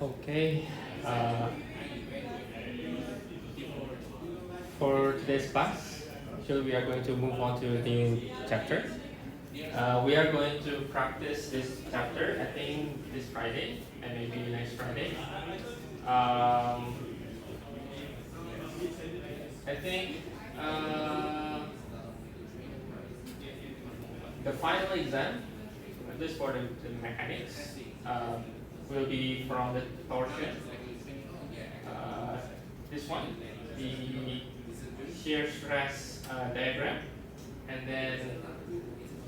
Okay. Uh, for today's class, actually we are going to move on to a new chapter. We are going to practice this chapter, I think this Friday and maybe next Friday. Um, I think the final exam, at least for the mechanics, will be from the torsion. Uh, this one, the shear stress diagram, and then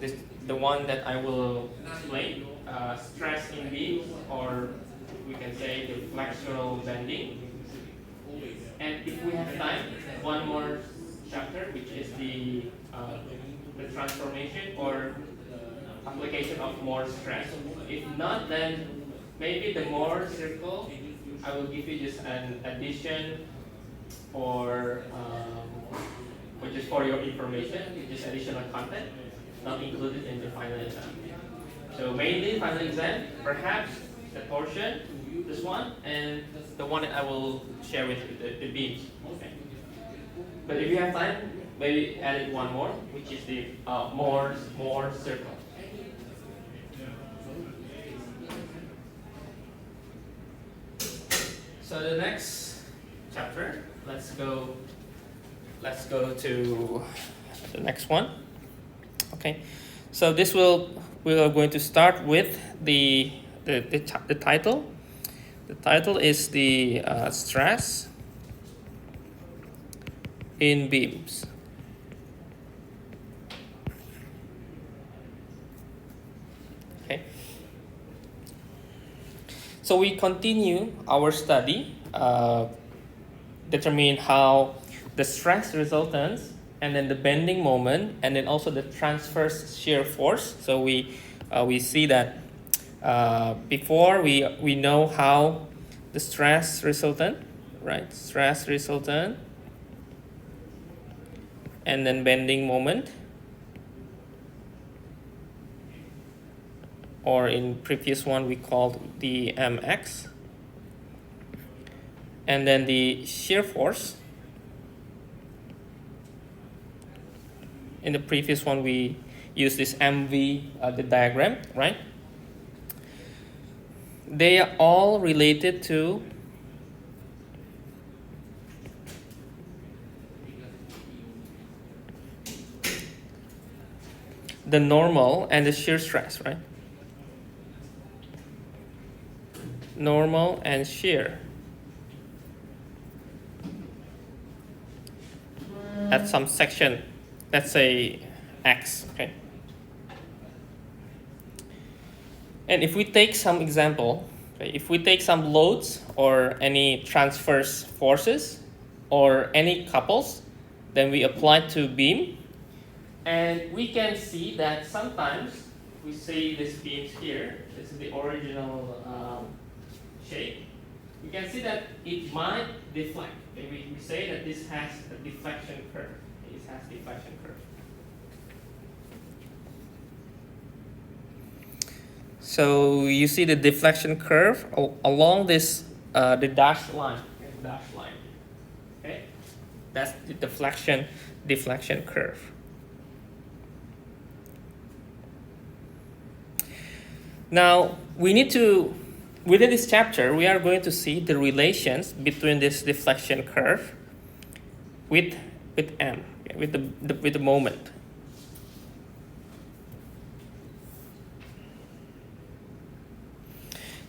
this, the one that I will explain, stress in beams, or we can say the flexural bending. And if we have time, one more chapter, which is the transformation or application of Mohr stress. If not, then maybe the Mohr circle, I will give you just an addition for which is for your information, just additional content, not included in the final exam. So mainly final exam, perhaps the torsion, this one, and the one that I will share with you, the beams. Okay. But if you have time, maybe add one more, which is the Mohr circle. So the next chapter, let's go to the next one. Okay, so we are going to start with the title. The title is the stress in beams. Okay. So we continue our study, determine how the stress resultants, and then the bending moment, and then also the transverse shear force. So we see that before we know how the stress resultant, right? Stress resultant, and then bending moment, or in previous one we called the mx, and then the shear force. In the previous one we used this mv, the diagram, right? They are all related to the normal and the shear stress, right? Normal and shear at some section, let's say x, okay? And if we take some example, okay, if we take some loads or any transverse forces or any couples, then we apply to beam, and we can see that sometimes we see these beams here. This is the original shape. We can see that it might deflect. We say that this has a deflection curve. It has deflection curve. So you see the deflection curve along this the dashed line. Okay, dashed line. Okay, that's the deflection curve. Now we need to, within this chapter, we are going to see the relations between this deflection curve with m, okay, with the moment.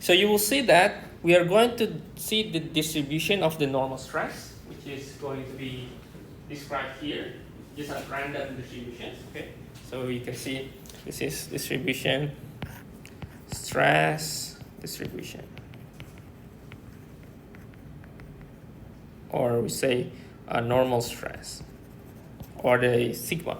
So you will see that we are going to see the distribution of the normal stress, which is going to be described here, just as random distributions. Okay, so you can see this is distribution, stress distribution, or we say normal stress, or the sigma.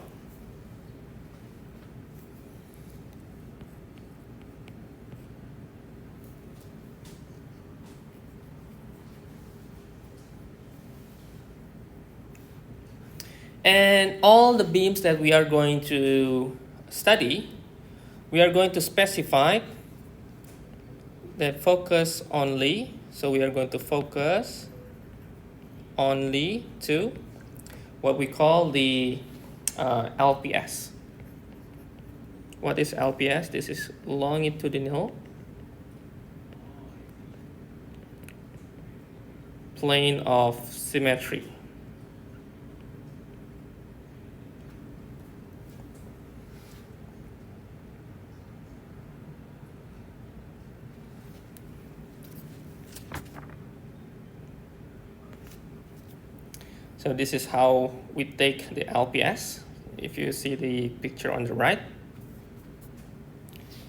And all the beams that we are going to study, we are going to specify that focus only. So we are going to focus only to what we call the LPS. What is LPS? This is longitudinal plane of symmetry. So this is how we take the LPS, if you see the picture on the right.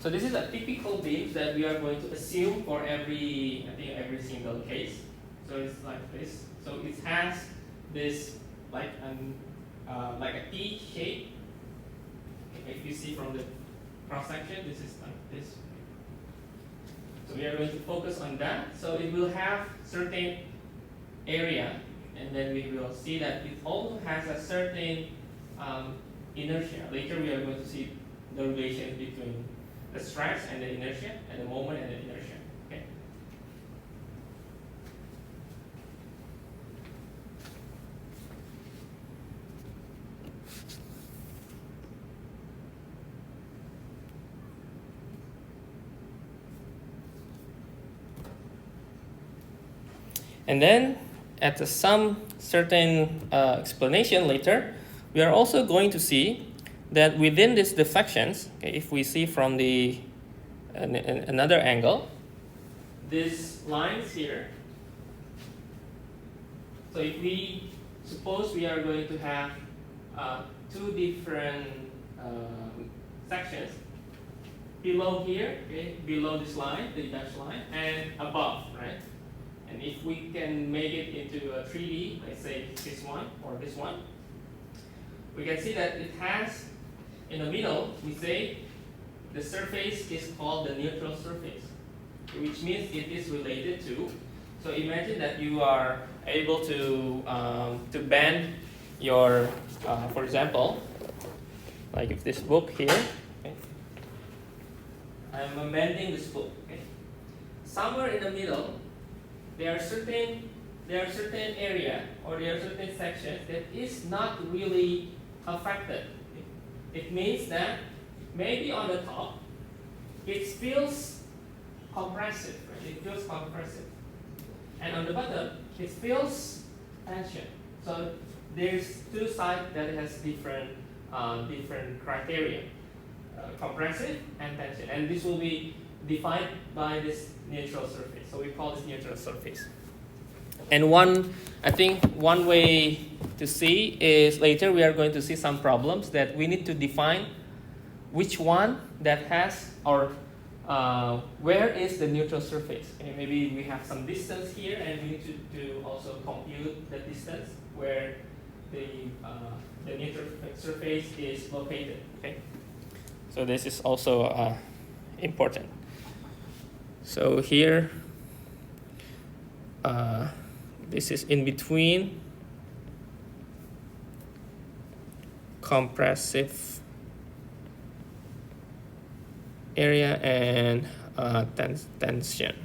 So this is a typical beam that we are going to assume for every single case. So it's like this. So it has this like a T shape. If you see from the cross section, this is like this. So we are going to focus on that. So it will have certain area, and then we will see that it also has a certain inertia. Later we are going to see the relation between the stress and the inertia, and the moment and the inertia. Okay. And then at some certain explanation later, we are also going to see that within these deflections, okay, if we see from the another angle, these lines here. So if we suppose we are going to have two different sections, below here, okay, below this line, the dashed line, and above, right? And if we can make it into a 3D, let's say this one or this one, we can see that it has, in the middle, we say the surface is called the neutral surface, which means it is related to. So imagine that you are able to bend your, for example, like if this book here, okay, I'm bending this book. Okay, somewhere in the middle, there are certain area or there are certain sections that is not really affected. It means that maybe on the top it feels compressive, right? It feels compressive, and on the bottom it feels tension. So there's two sides that has different criteria, compressive and tension, and this will be defined by this neutral surface. So we call this neutral surface. And I think one way to see is later we are going to see some problems that we need to define which one that has, or where is the neutral surface. Okay, maybe we have some distance here, and we need to also compute the distance where the neutral surface is located. Okay, so this is also important. So here, this is in between compressive area and tension.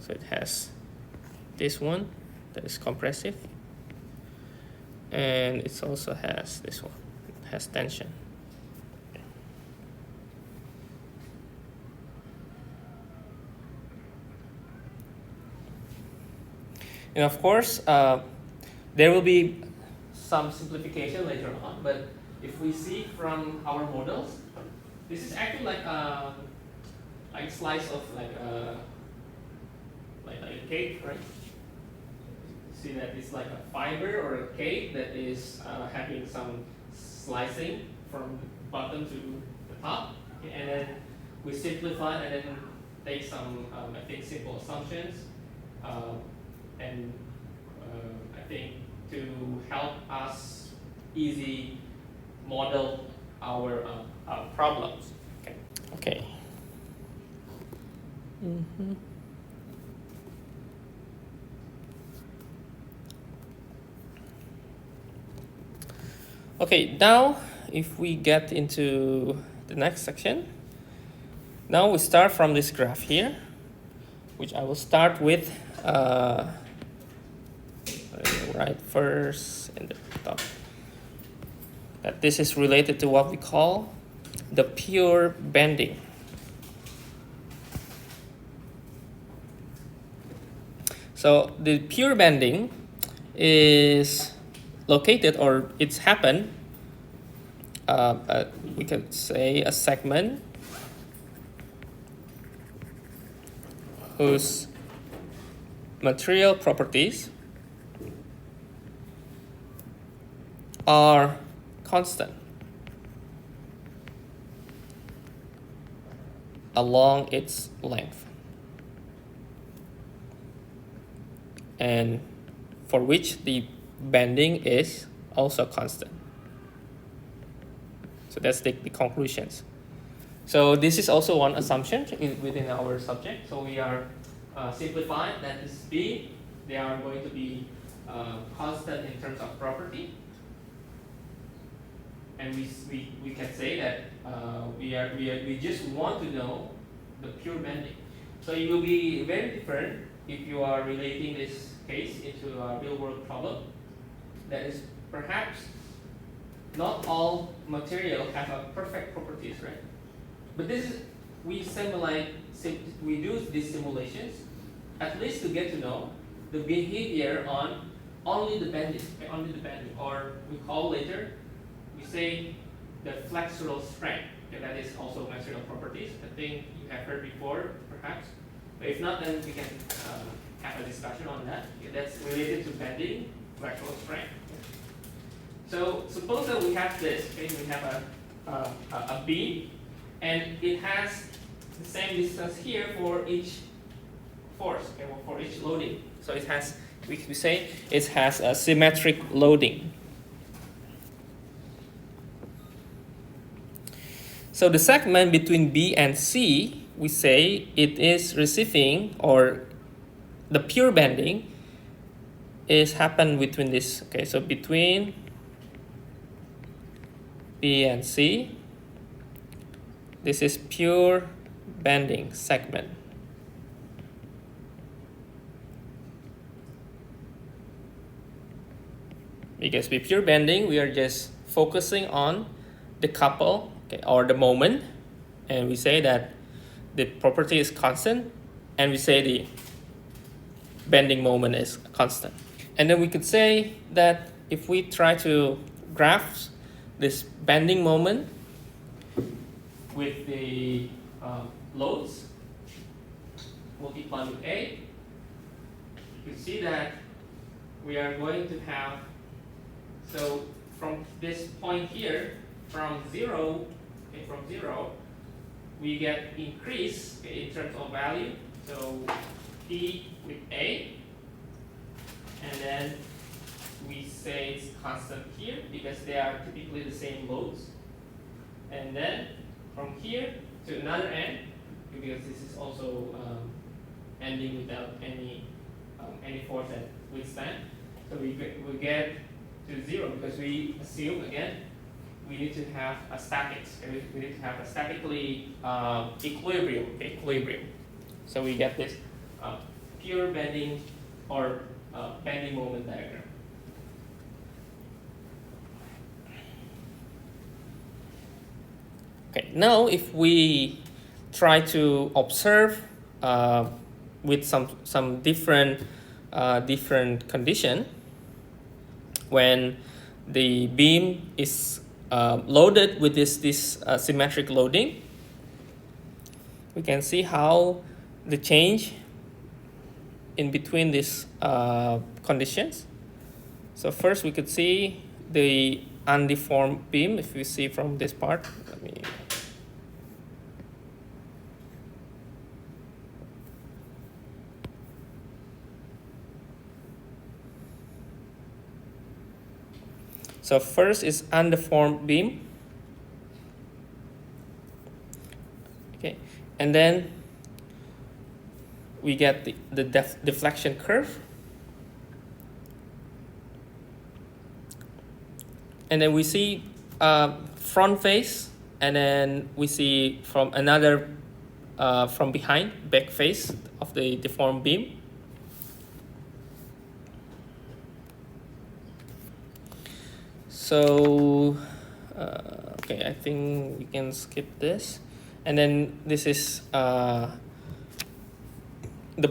So it has this one that is compressive, and it also has this one, it has tension. And of course, there will be some simplification later on, but if we see from our models, this is actually like a slice of like a cake, right? See that it's like a fiber or a cake that is having some slicing from bottom to the top, okay, and then we simplify and then take some I think simple assumptions. And I think to help us easy model our problems. Okay. Mm-hmm. Okay, now if we get into the next section, Now we start from this graph here, which I will start with right first in the top. That this is related to what we call the pure bending. So the pure bending is located, or it's happened, we could say a segment whose material properties are constant along its length, and for which the bending is also constant. So that's the conclusions. So this is also one assumption within our subject. So we are simplifying that this B, they are going to be constant in terms of property. And we can say that we just want to know the pure bending. So it will be very different if you are relating this case into a real world problem. That is perhaps not all material have a perfect properties, right? But this is, we do these simulations at least to get to know the behavior on only the bending, or we call later, we say the flexural strength. Okay, that is also material properties. I think you have heard before, perhaps. But if not, then we can have a discussion on that. Okay, that's related to bending, flexural strength. So suppose that we have this. Okay, we have a beam, and it has the same distance here for each force, okay, or for each loading. So it has, we say it has a symmetric loading. So the segment between B and C, we say it is receiving, or the pure bending is happen between this. Okay, so between B and C, this is pure bending segment. Because with pure bending, we are just focusing on the couple, okay, or the moment, and we say that the property is constant, and we say the bending moment is constant. And then we could say that if we try to graph this bending moment with the loads multiplied with A, you see that we are going to have, so from this point here, from zero, we get increase, okay, in terms of value. So P with A, and then we say it's constant here because they are typically the same loads. And then from here to another end, because this is also ending without any force that withstand. So we get to zero because we assume again we need to have a statics. Okay? We need to have a statically equilibrium. So we get this pure bending or bending moment diagram. Okay, now if we try to observe with some different condition, when the beam is loaded with this symmetric loading, we can see how the change in between these conditions. So first we could see the undeformed beam. If we see from this part, let me. So first is undeformed beam. Okay, and then we get the deflection curve. And then we see front face, and then we see from another from behind, back face of the deformed beam. So, okay, I think we can skip this. And then this is the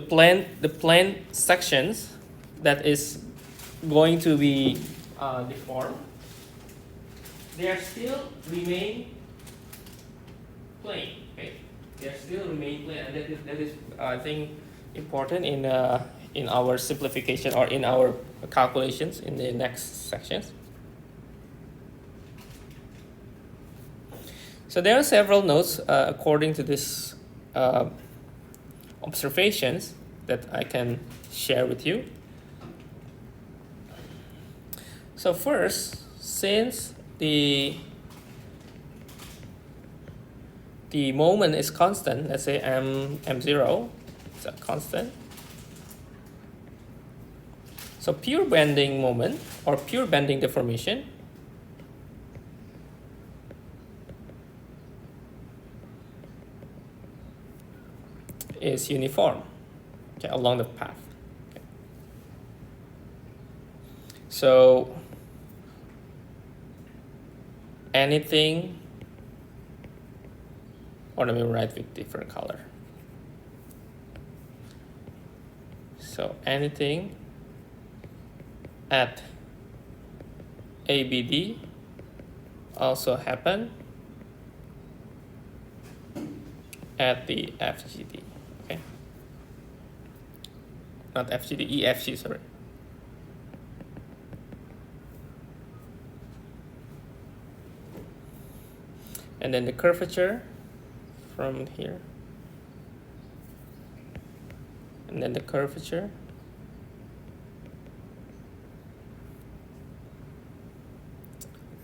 plane sections that is going to be deformed. They are still remain plane. Okay, they are still remain plane, and that is I think important in our simplification or in our calculations in the next sections. So there are several notes according to this observations that I can share with you. So first, since the moment is constant, let's say m0 is a constant. So pure bending moment or pure bending deformation is uniform, okay, along the path. Okay. So anything, or let me write with different color. So anything at ABD also happen at the FGD. Okay, not FGD, EFG, sorry. And then the curvature from here, and then the curvature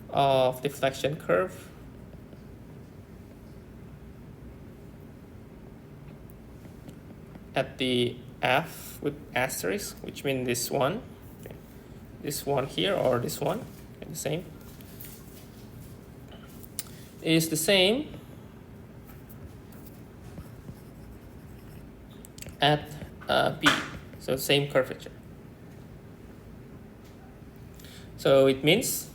of deflection curve at the F with asterisk, which means this one, okay. This one here or this one, okay, the same, is the same at B, so same curvature. So it means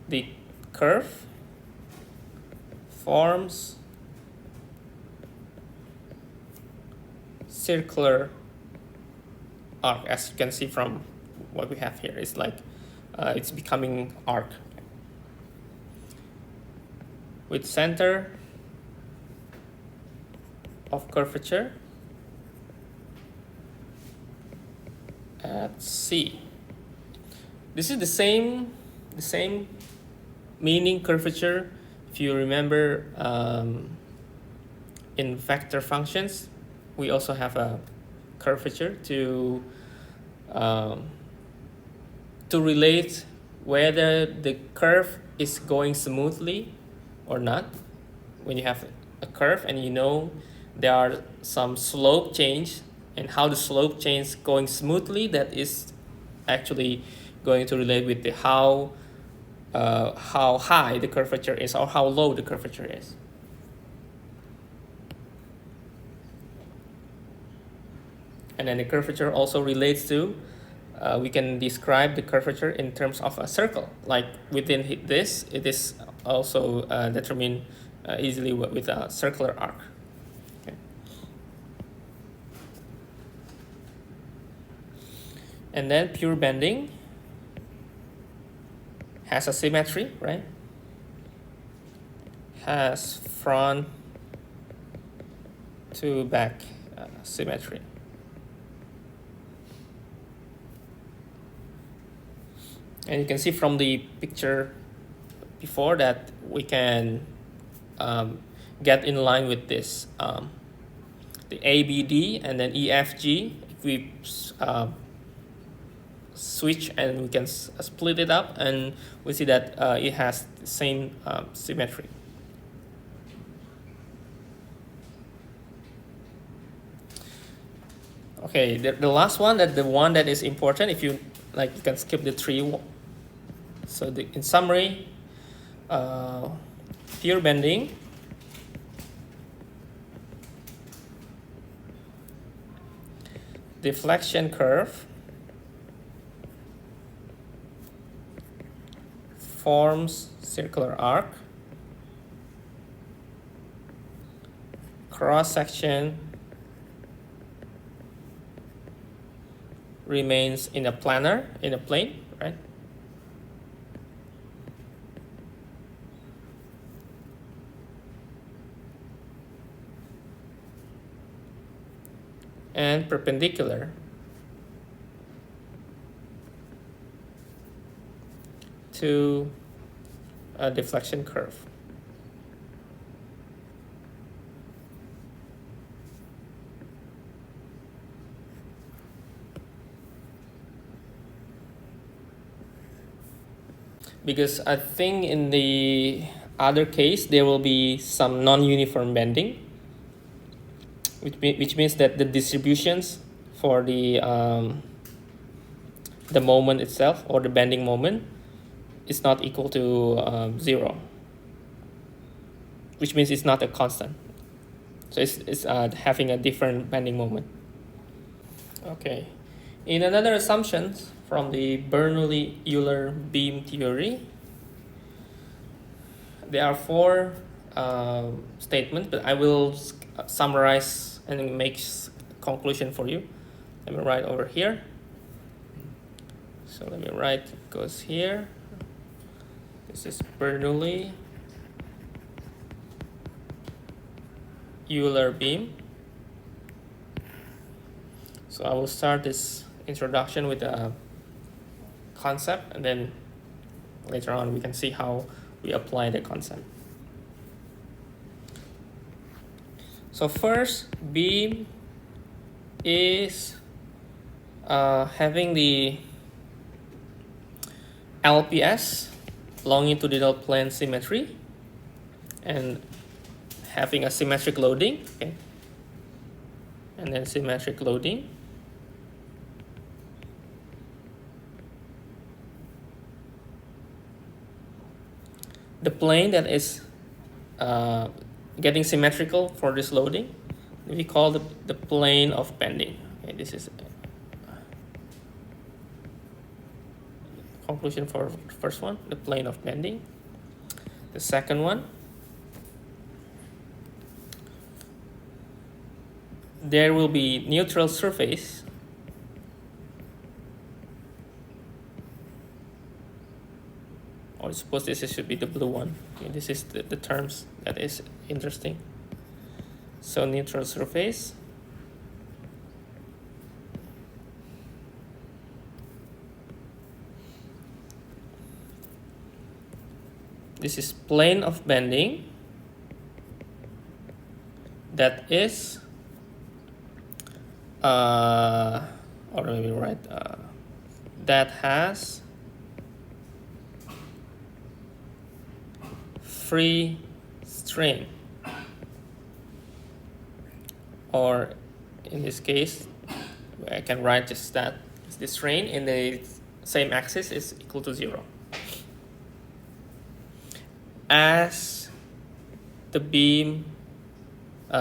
the curve forms circular arc, as you can see from what we have here. It's like it's becoming arc with center of curvature at C. This is the same meaning curvature if you remember in vector functions. We also have a curvature to relate whether the curve is going smoothly or not. When you have a curve and you know there are some slope change, and how the slope change going smoothly, that is actually going to relate with the how high the curvature is or how low the curvature is. And then the curvature also relates to, we can describe the curvature in terms of a circle. Like within this, it is also determined easily with a circular arc. Okay. And then pure bending has a symmetry, right? Has front to back symmetry. And you can see from the picture before that we can get in line with this. The ABD and then EFG, if we switch and we can split it up, and we see that it has the same symmetry. Okay, the last one, the one that is important, if you like, you can skip the three. So in summary, pure bending deflection curve forms circular arc, cross section remains in a plane, right? And perpendicular to a deflection curve. Because I think in the other case there will be some non-uniform bending, which means that the distributions for the moment itself, or the bending moment, is not equal to 0, which means it's not a constant. So it's having a different bending moment. Okay, in another assumption from the Bernoulli-Euler beam theory, there are 4 statements, but I will summarize and make conclusion for you. Let me write over here. So let me write, it goes here. This is Bernoulli-Euler beam. So I will start this introduction with a concept, and then later on we can see how we apply the concept. So first, beam is having the LPS, longitudinal plane symmetry, and having a symmetric loading, okay, and then symmetric loading. The plane that is getting symmetrical for this loading, we call the plane of bending. Okay, this is conclusion for the first one, the plane of bending. The second one, there will be neutral surface or suppose this should be the blue one. Okay, this is the terms that is interesting. So neutral surface, this is plane of bending that is or let me write that has free strain, or in this case I can write just that the strain in the same axis is equal to 0 as the beam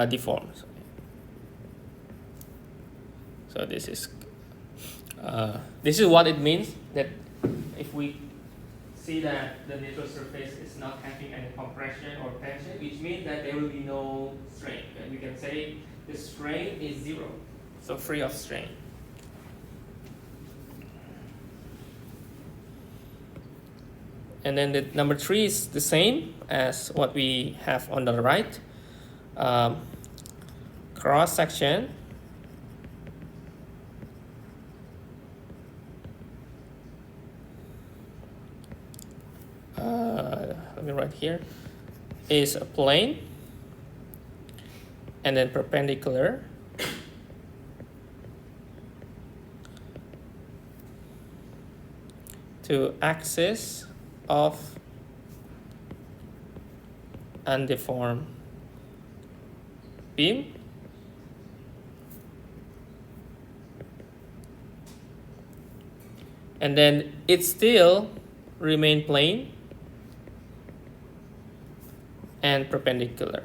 deforms. So this is what it means, that if we see that the neutral surface is not having any compression or tension, which means that there will be no strain. And we can say the strain is 0, so free of strain. And then the number 3 is the same as what we have on the right. Cross section let me write here, is a plane, and then perpendicular to axis of undeformed beam, and then it still remain plane and perpendicular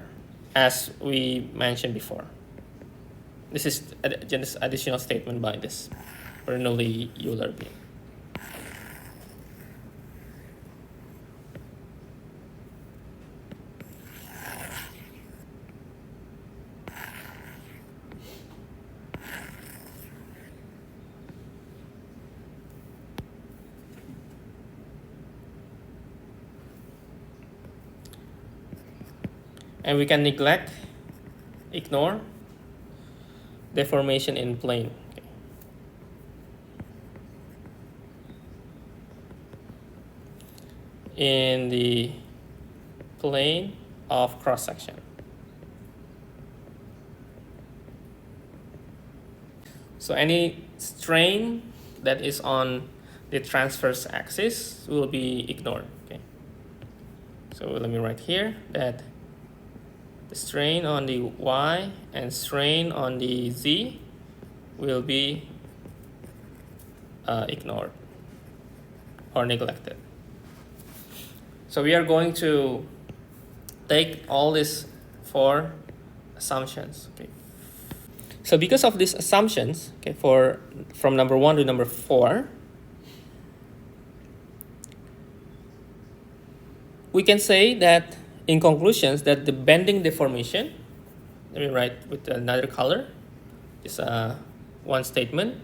as we mentioned before. This is just additional statement by this Bernoulli Euler beam. And we can ignore deformation in plane. Okay. In the plane of cross section. So any strain that is on the transverse axis will be ignored. Okay. So let me write here that the strain on the y and strain on the z will be ignored or neglected. So we are going to take all these 4 assumptions. Okay. So because of these assumptions, okay, from number 1 to number 4, we can say that in conclusions that the bending deformation, let me write with another color, is one statement.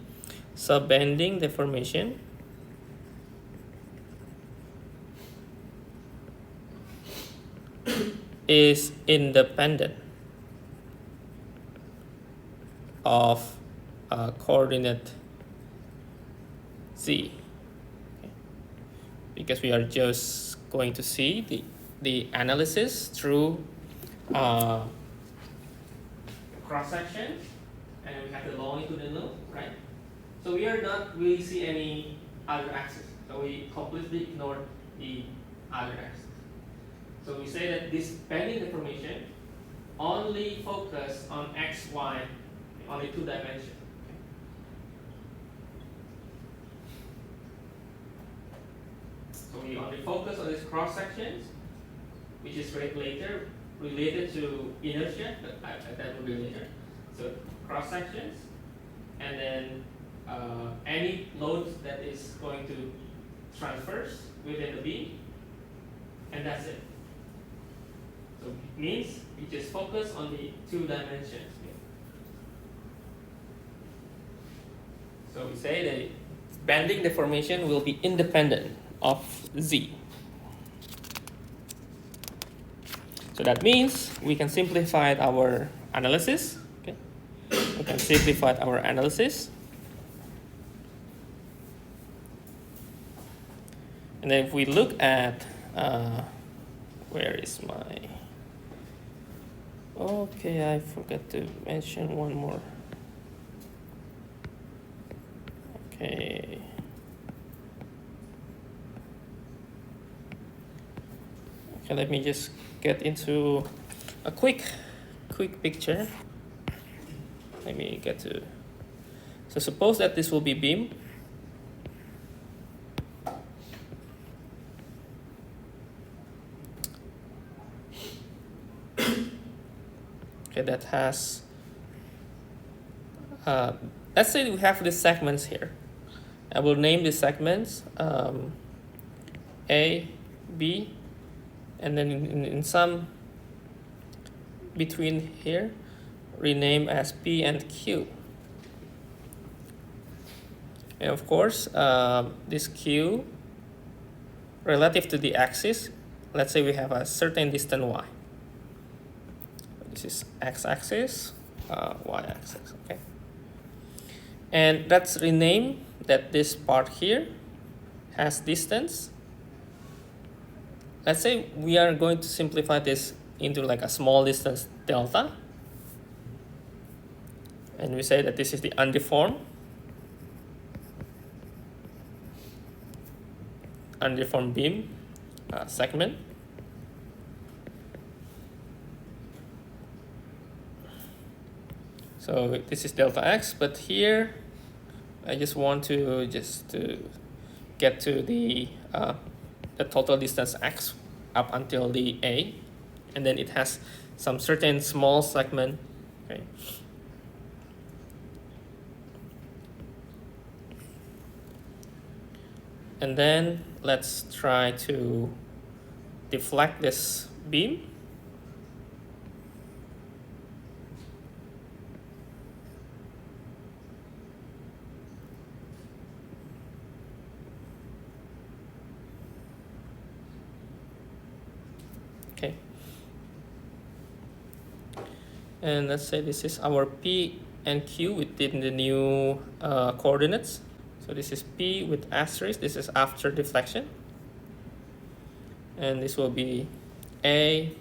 So bending deformation is independent of coordinate z, okay. Because we are just going to see the analysis through cross section, and we have the longitudinal, right? So we are not really see any other axis. So we completely ignore the other axis. So we say that this bending deformation only focus on x, y, only 2 dimensions. Okay. So we only focus on these cross sections, which is later related to inertia, but that will be later. So cross sections, and then any load that is going to transverse within the beam, and that's it. So it means we just focus on the 2 dimensions. So we say that bending deformation will be independent of z. So that means we can simplify our analysis. Okay, we can simplify our analysis, and then if we look at where is my? Okay, I forgot to mention one more. Okay. Okay, let me just get into a quick picture. Let me get to. So suppose that this will be beam. Okay, that has, let's say we have these segments here. I will name these segments A, B, and then in some between here, rename as P and Q. And of course, this Q relative to the axis, let's say we have a certain distance y. This is x-axis, y-axis, okay? And let's rename that this part here has distance. Let's say we are going to simplify this into like a small distance delta. And we say that this is the undeformed beam segment. So this is delta x, but here I just want to get to the total distance x up until the A, and then it has some certain small segment. Okay. And then let's try to deflect this beam. Okay. And let's say this is our P and Q within the new coordinates. So this is P with asterisk, this is after deflection. And this will be A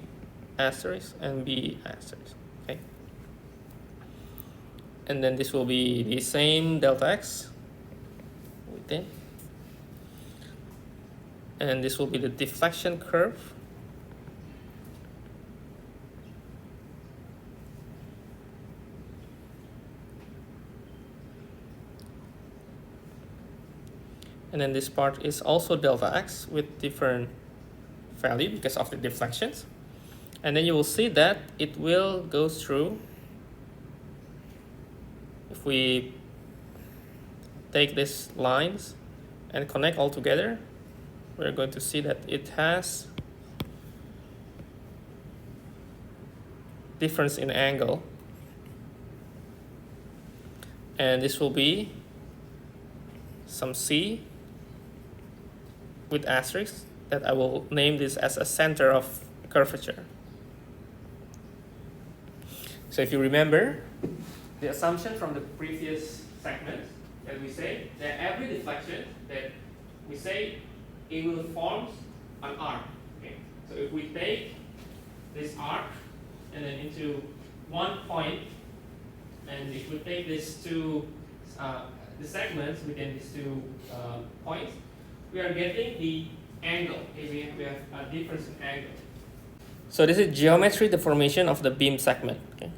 asterisk and B asterisk, okay? And then this will be the same delta x within. And this will be the deflection curve. And then this part is also delta x with different value because of the deflections. And then you will see that it will go through. If we take these lines and connect all together, we're going to see that it has difference in angle. And this will be some C with asterisk that I will name this as a center of curvature. So if you remember the assumption from the previous segment that we say that every deflection that we say it will form an arc. Okay? So if we take this arc and then into one point, and if we take these two the segments within these two points, we are getting the angle. Okay, we have a difference in angle. So this is geometry deformation of the beam segment. Okay.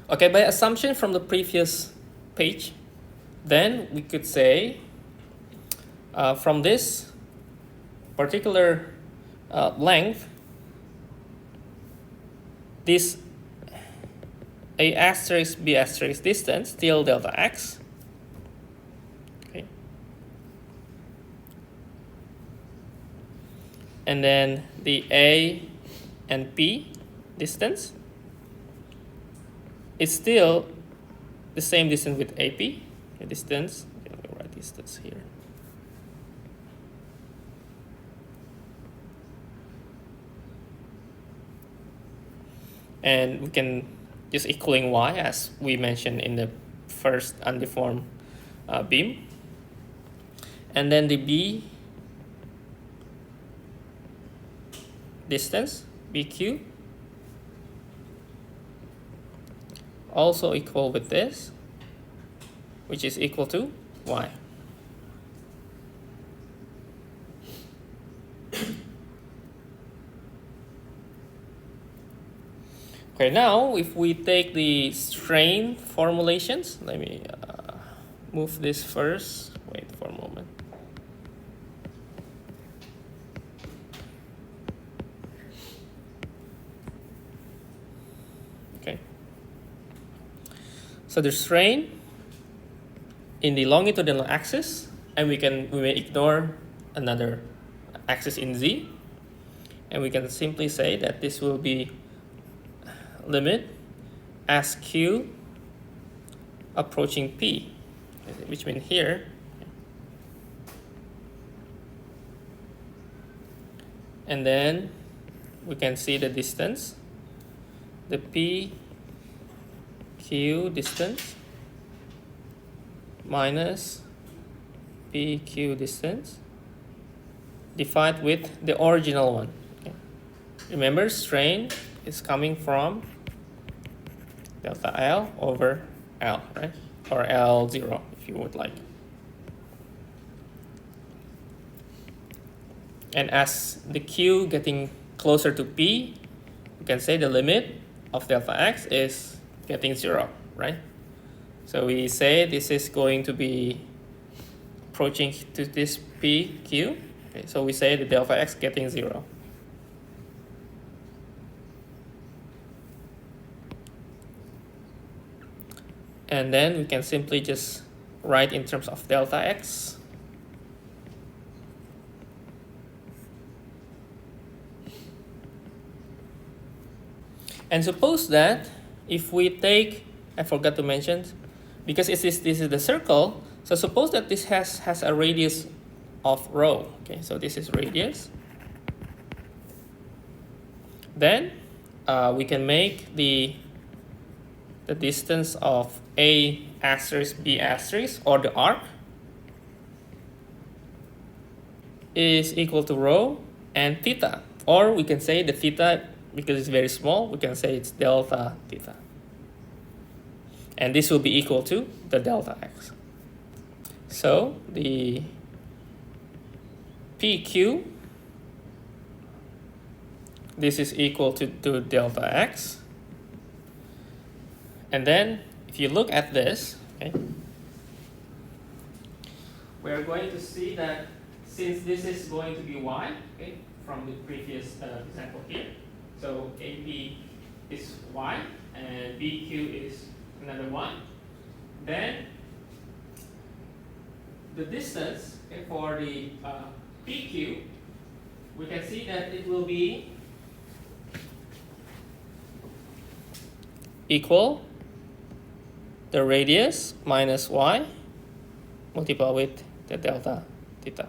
Okay, by assumption from the previous page, then we could say from this particular length, this A asterisk B asterisk distance till delta x. Okay. And then the A and P distance is still the same distance with AP. The distance, okay, let me write distance here. And we can just equaling y as we mentioned in the first undeformed beam. And then the B distance, BQ, also equal with this, which is equal to y. Okay, now if we take the strain formulations, let me move this first. Wait for a moment. Okay. So the strain in the longitudinal axis, and we may ignore another axis in z, and we can simply say that this will be limit as q approaching p, which means here, and then we can see the distance, the p q distance minus pq distance divided with the original one. Okay. Remember, strain is coming from delta L over L, right? Or L0 if you would like. And as the Q getting closer to P, can say the limit of delta x is getting 0, right? So we say this is going to be approaching to this PQ. Okay, so we say the delta x getting 0. And then we can simply just write in terms of delta x. And suppose that if we take, I forgot to mention, because this is the circle, so suppose that this has a radius of rho. Okay, so this is radius. Then we can make the distance of A asterisk B asterisk, or the arc, is equal to rho and theta. Or we can say the theta, because it's very small, we can say it's delta theta. And this will be equal to the delta x. So the PQ, this is equal to delta x. And then if you look at this, okay, we're going to see that since this is going to be y, okay, from the previous example here, so AP is y and BQ is another one, then the distance, okay, for the PQ, we can see that it will be equal the radius minus y multiplied with the delta theta.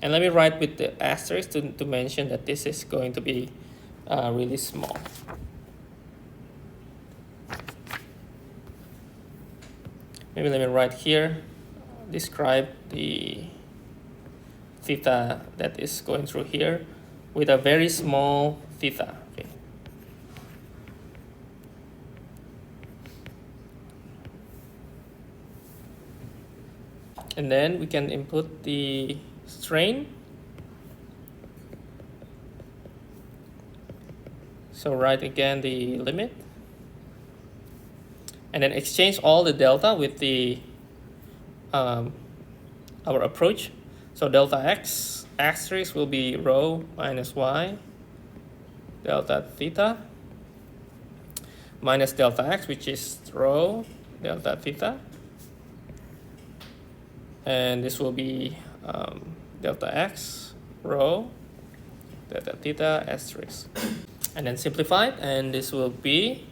And let me write with the asterisk to mention that this is going to be really small. Maybe let me write here, describe the theta that is going through here with a very small theta. Okay. And then we can input the strain. So write again the limit. And then exchange all the delta with the our approach. So delta x asterisk will be rho minus y delta theta minus delta x, which is rho delta theta. And this will be delta x rho delta theta asterisk. And then simplify it, and this will be,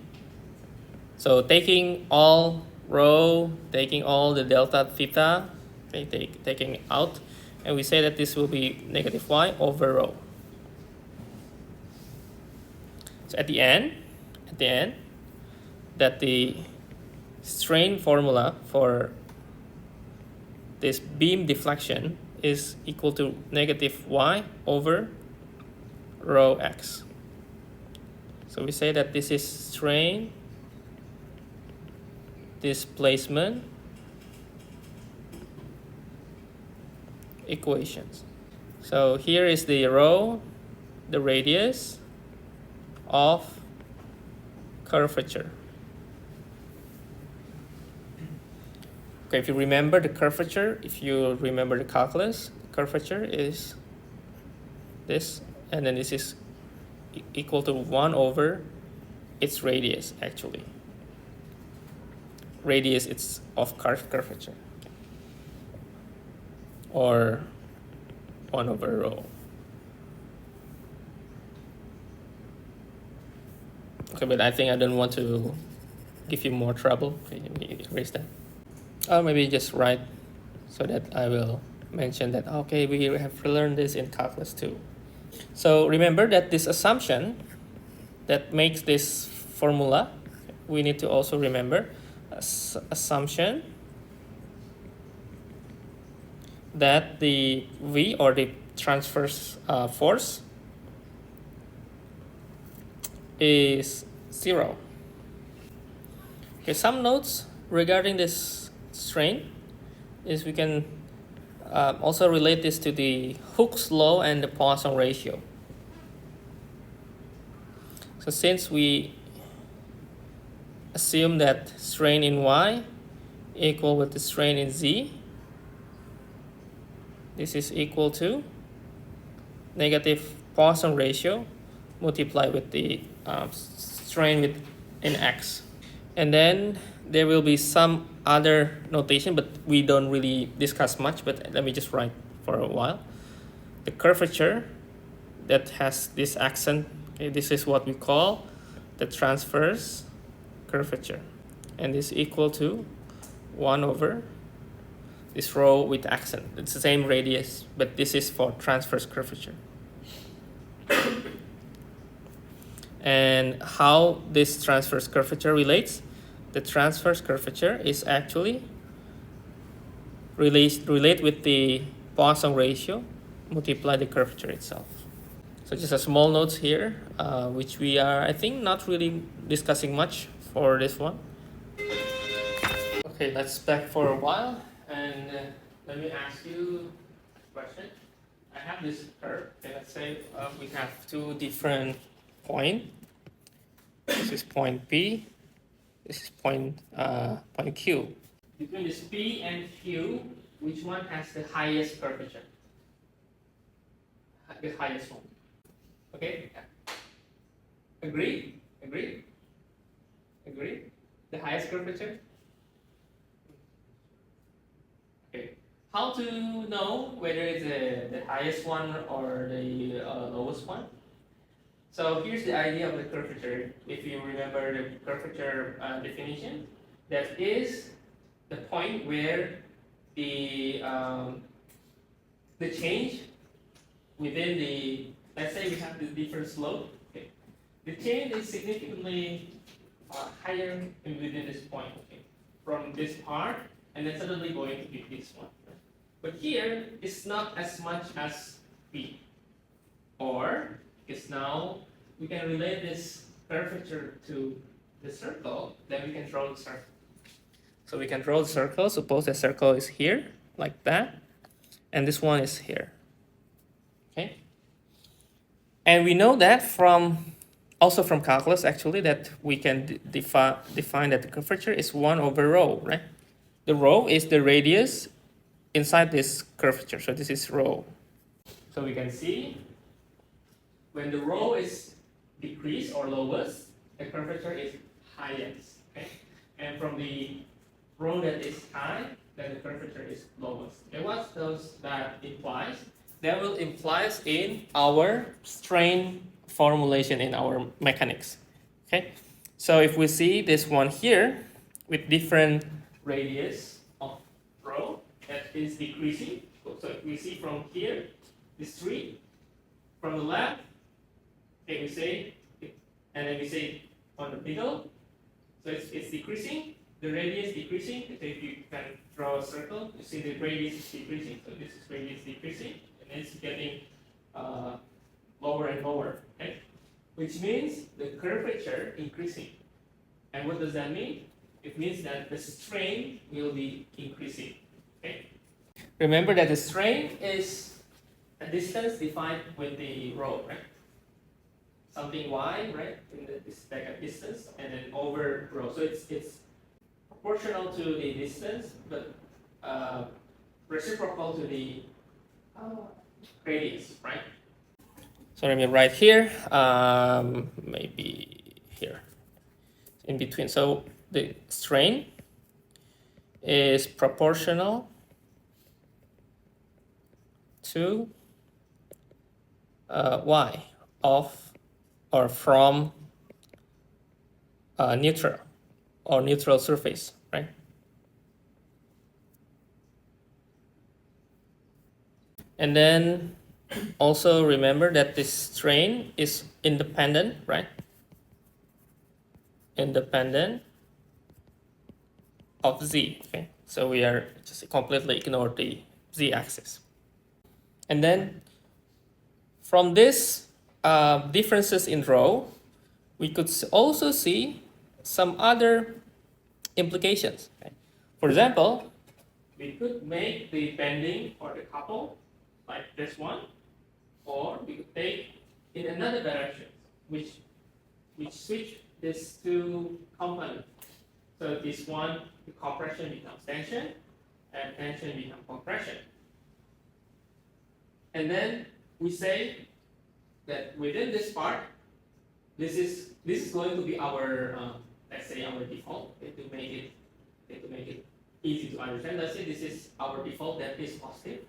so taking all rho, taking all the delta theta, okay, taking out, and we say that this will be negative y over rho. So at the end, that the strain formula for this beam deflection is equal to negative y over rho x. So we say that this is strain displacement equations. So here is the rho, the radius of curvature. Okay, if you remember the curvature, if you remember the calculus, curvature is this, and then this is equal to 1 over its radius, actually. Radius it's of curvature, or 1 over rho. Okay, but I think I don't want to give you more trouble. Okay, let me erase that. Or maybe just write so that I will mention that, okay, we have learned this in calculus too. So remember that this assumption that makes this formula, we need to also remember assumption that the V, or the transverse force, is 0. Okay, some notes regarding this strain is we can also relate this to the Hooke's law and the Poisson ratio. So since we assume that strain in y equal with the strain in z, this is equal to negative Poisson ratio multiplied with the strain in x. And then there will be some other notation, but we don't really discuss much, but let me just write for a while. The curvature that has this accent, okay, this is what we call the transverse curvature. And this is equal to 1 over this row with accent. It's the same radius, but this is for transverse curvature. And how this transverse curvature relates? The transverse curvature is actually relate with the Poisson ratio multiply the curvature itself. So just a small notes here, which we are, I think, not really discussing much for this one. Okay, let's back for a while, and let me ask you a question. I have this curve, and let's say we have two different points. This is point P, this is point Q. Between this P and Q, which one has the highest curvature? The highest one. Okay? Agree? Agree? Agree? The highest curvature? Okay. How to know whether it's the highest one or the lowest one? So here's the idea of the curvature. If you remember the curvature definition, that is the point where the change within the, let's say we have the different slope. Okay. The change is significantly higher within this point. Okay. From this part, and then suddenly going to be this one. But here, it's not as much as B. Or, because now we can relate this curvature to the circle, then we can draw the circle. So we can draw the circle. Suppose the circle is here, like that, and this one is here. Okay? And we know that also from calculus, actually, that we can define that the curvature is 1 over rho, right? The rho is the radius inside this curvature, so this is rho. So we can see when the rho is decreased or lowest, the curvature is highest. Okay? And from the rho that is high, then the curvature is lowest. And what does that implies? That will implies in our strain formulation in our mechanics. Okay? So if we see this one here with different radius of rho that is decreasing. So if we see from here, this 3, from the left, okay, we say, and then we say on the middle, so it's decreasing, the radius decreasing. So if you can draw a circle, you see the radius is decreasing. So this is radius decreasing, and it's getting lower and lower, okay? Which means the curvature increasing. And what does that mean? It means that the strain will be increasing. Okay? Remember that the strain is a distance defined with the rho, right? Something y, right? This like a distance, and then over rho. So it's proportional to the distance, but reciprocal to the radius, right? So let me write here, maybe here, in between. So the strain is proportional to y of or from neutral or neutral surface, right? And then also remember that this strain is independent, right? Independent of z. Okay, so we are just completely ignore the z-axis. And then from this differences in rho, we could also see some other implications. Okay? For example, we could make the bending or the couple like this one, or we could take in another direction, which we switch these two components. So this one, the compression becomes tension, and tension becomes compression. And then we say that within this part, this is going to be our let's say our default, okay, to make it easy to understand. Let's say this is our default that is positive.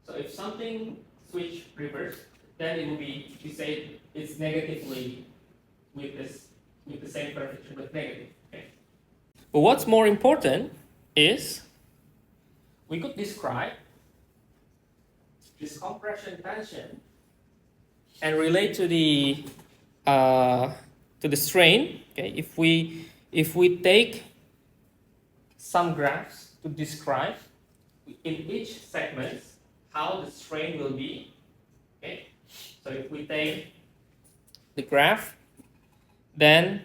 So if something switch reverse, then it will be, we say it's negatively with the same perfection but negative. Okay. But what's more important is we could describe this compression tension and relate to the strain. Okay, if we take some graphs to describe in each segment how the strain will be. Okay, so if we take the graph, then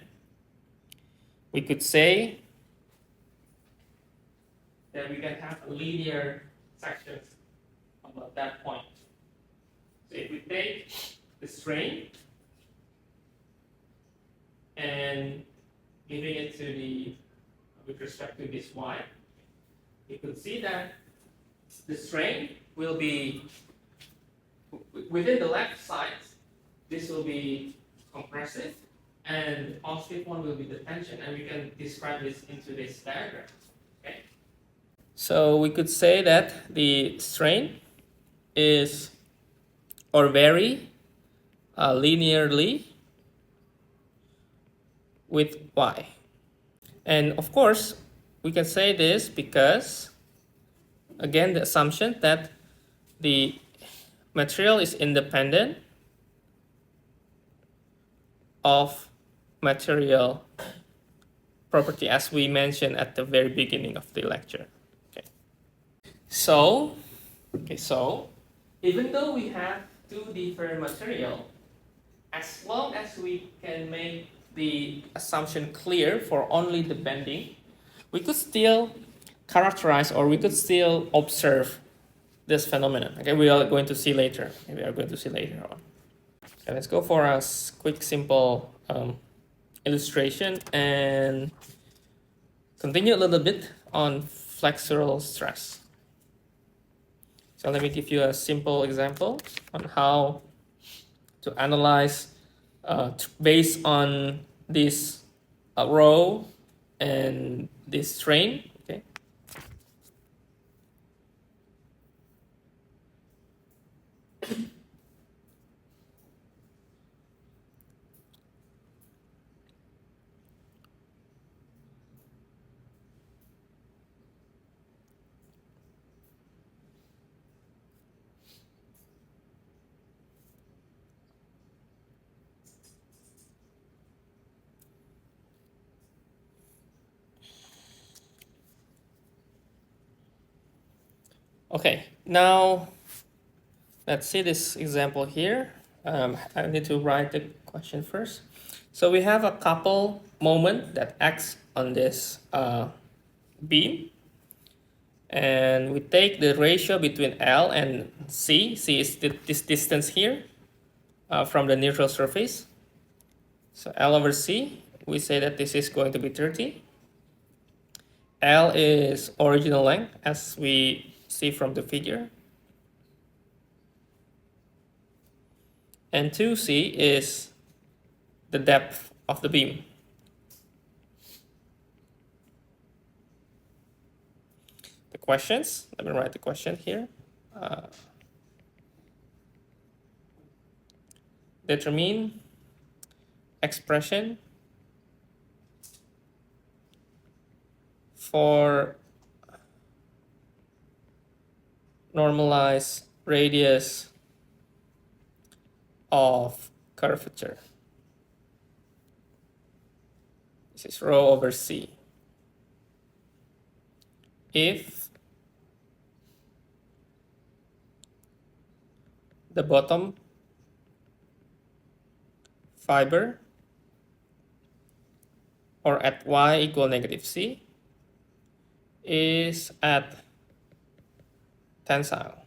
we could say that we can have a linear section about that point. So if we take the strain and giving it to the, with respect to this y, you could see that the strain will be within the left side. This will be compressive, and the positive one will be the tension, and we can describe this into this diagram. Okay. So we could say that the strain is or vary linearly with y. And of course, we can say this because, again, the assumption that the material is independent of material property, as we mentioned at the very beginning of the lecture. Okay. So even though we have two different materials, as long as we can make the assumption clear for only the bending, we could still characterize or we could still observe this phenomenon. Okay, we are going to see later. We are going to see later on. Okay, let's go for a quick, simple illustration and continue a little bit on flexural stress. So let me give you a simple example on how to analyze based on this rho and this strain. Okay. Okay, now let's see this example here. I need to write the question first. So we have a couple moment that acts on this beam, and we take the ratio between L and C. C is this distance here from the neutral surface. So L over C, we say that this is going to be 30. L is original length, as we see from the figure. And 2C is the depth of the beam. The questions, let me write the question here. Determine expression for normalized radius of curvature. This is rho over C. If the bottom fiber, or at y equal negative C, is at tensile.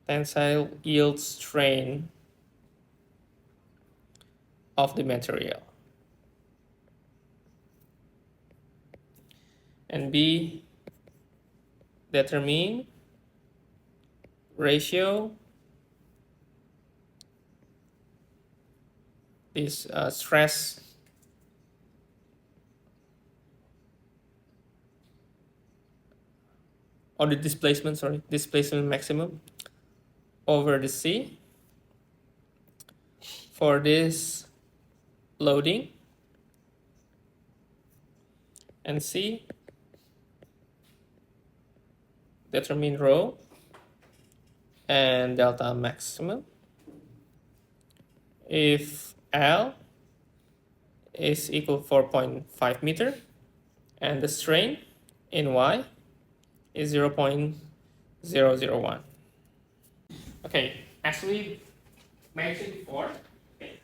Tensile yield strain of the material. And B, determine ratio, this stress or the displacement, displacement maximum over the C for this loading, and C, determine rho and delta maximum if L is equal to 4.5 meter and the strain in Y is 0.001. Okay, as we mentioned before, okay,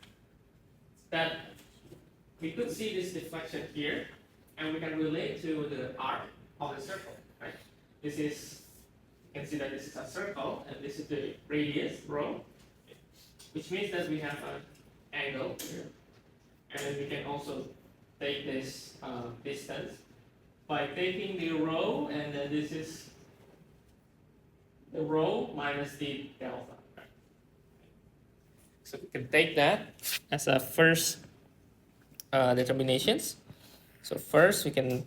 that we could see this deflection here, and we can relate to the arc of the circle, right? This is, you can see that this is a circle, and this is the radius, rho, which means that we have an angle here, and then we can also take this distance by taking the rho, and then this is the rho minus the delta. Right? So we can take that as a first determinations. So first we can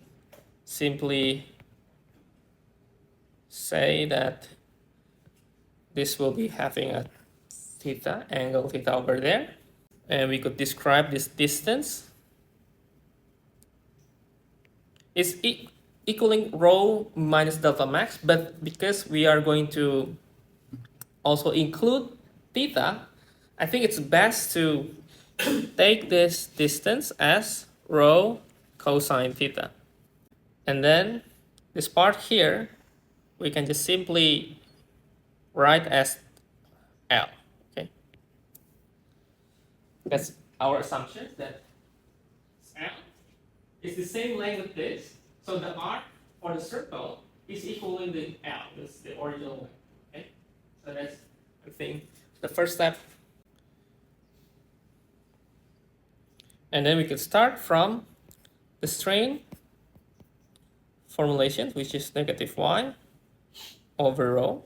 simply say that this will be having a theta, angle theta over there, and we could describe this distance is equaling rho minus delta max, but because we are going to also include theta, I think it's best to take this distance as rho cosine theta. And then this part here, we can just simply write as L, okay? That's our assumption that L is the same length with this, so the arc for the circle is equaling the L, that's the original length, okay? So that's, I think, the first step. And then we can start from the strain formulation, which is negative y over rho.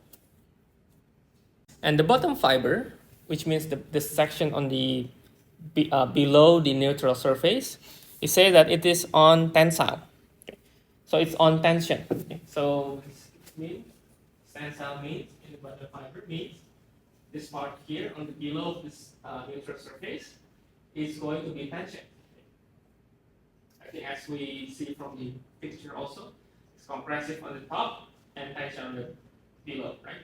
And the bottom fiber, which means the section on the below the neutral surface, you say that it is on tensile. Okay. So it's on tension. Okay. So this means tensile means in the bottom fiber means this part here on the below this neutral surface is going to be tension. I think as we see from the picture also, it's compressive on the top and tension on the below, right?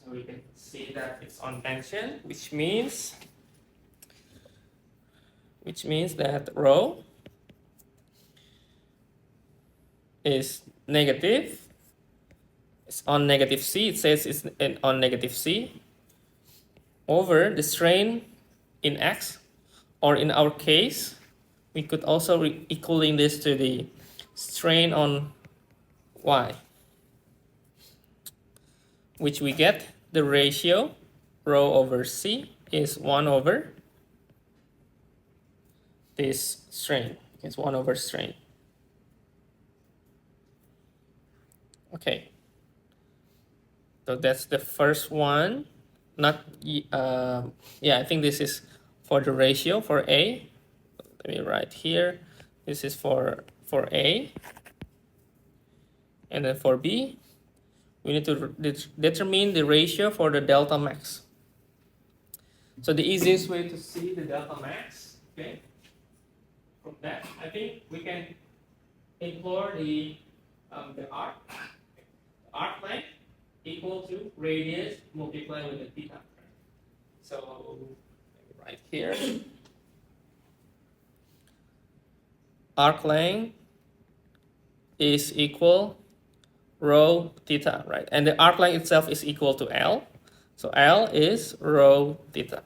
So we can see that it's on tension, which means that rho is negative. It's on negative C. It says it's on negative C over the strain in X, or in our case, we could also equaling this to the strain on Y, which we get the ratio rho over C is 1 over this strain. It's 1 over strain. Okay. So that's the first one. Not yeah, I think this is for the ratio for A. Let me write here. This is for A. And then for B, we need to determine the ratio for the delta max. So the easiest way to see the delta max, okay, from that, I think we can employ the arc. The arc length equal to radius multiplied with the theta. So right here, arc length is equal rho theta, right? And the arc length itself is equal to L. So L is rho theta.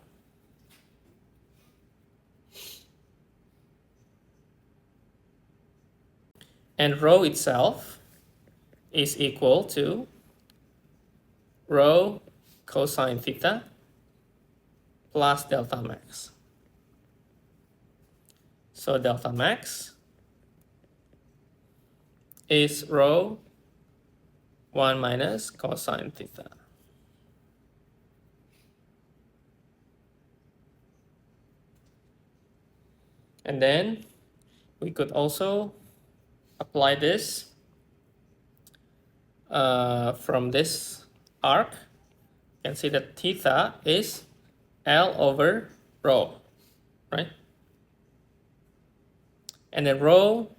And rho itself is equal to rho cosine theta plus delta max. So delta max is rho 1 minus cosine theta. And then we could also apply this from this arc. You can see that theta is L over rho, right? And then rho